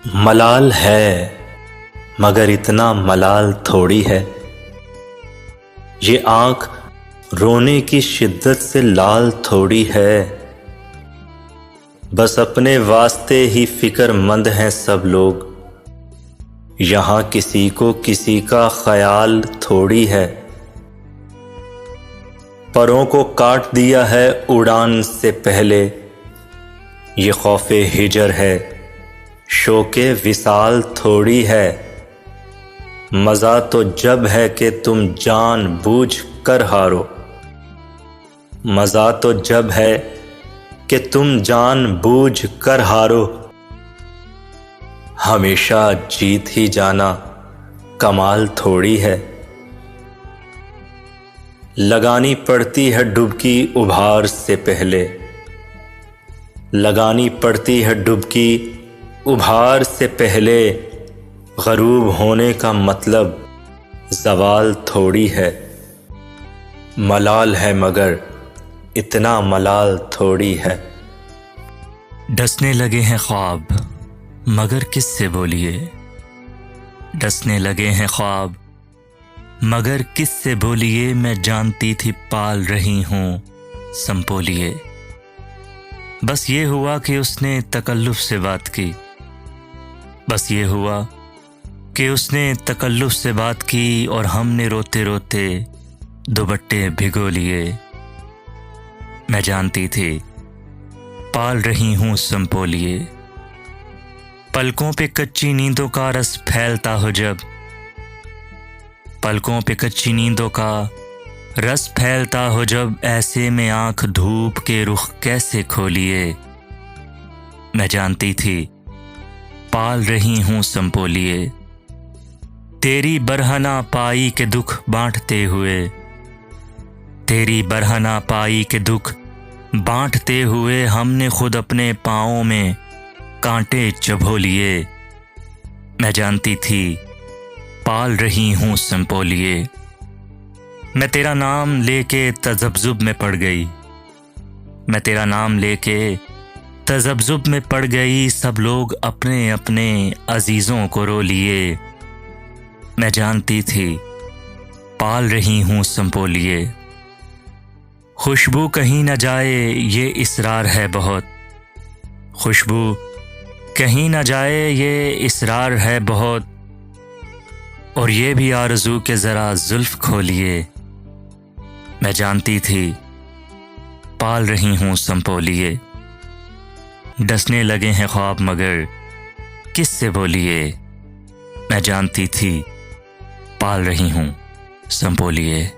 मलाल है मगर इतना मलाल थोड़ी है। ये आँख रोने की शिद्दत से लाल थोड़ी है। बस अपने वास्ते ही फिक्रमंद हैं सब लोग। यहाँ किसी को किसी का ख्याल थोड़ी है। परों को काट दिया है उड़ान से पहले। ये खौफे हिजर है, शोके विसाल थोड़ी है। मज़ा तो जब है कि तुम जान बूझ कर हारो। मज़ा तो जब है कि तुम जान बूझ कर हारो। हमेशा जीत ही जाना कमाल थोड़ी है। लगानी पड़ती है डुबकी उभार से पहले। लगानी पड़ती है डुबकी उभार से पहले। ग़रूब होने का मतलब ज़वाल थोड़ी है। मलाल है मगर इतना मलाल थोड़ी है। डसने लगे हैं ख्वाब मगर किससे बोलिए। डसने लगे हैं ख्वाब मगर किससे बोलिए। मैं जानती थी पाल रही हूँ संपोलिए। बस ये हुआ कि उसने तकल्लुफ़ से बात की। बस ये हुआ कि उसने तकल्लुफ़ से बात की और हमने रोते रोते दुपट्टे भिगो लिए। मैं जानती थी पाल रही हूँ संपोलिए। पलकों पे कच्ची नींदों का रस फैलता हो जब। पलकों पे कच्ची नींदों का रस फैलता हो जब। ऐसे में आंख धूप के रुख कैसे खोलिए। मैं जानती थी पाल रही हूँ संपोलिए। तेरी बरहना पाई के दुख बांटते हुए। तेरी बरहना पाई के दुख बांटते हुए हमने खुद अपने पाँवों में कांटे चबो लिए। मैं जानती थी पाल रही हूँ संपोलिए। मैं तेरा नाम लेके तज़ब्ज़ुब में पड़ गई। मैं तेरा नाम लेके तज़ब्ज़ुब में पड़ गई। सब लोग अपने अपने अजीज़ों को रो लिए। मैं जानती थी पाल रही हूँ संपोलिए। खुशबू कहीं न जाए ये इसरार है बहुत। खुशबू कहीं न जाए ये इसरार है बहुत। और ये भी आरज़ू के ज़रा जुल्फ़ खोलिए। मैं जानती थी पाल रही हूँ संपोलिए। डसने लगे हैं ख्वाब मगर किससे बोलिए। मैं जानती थी पाल रही हूँ संपोलिए।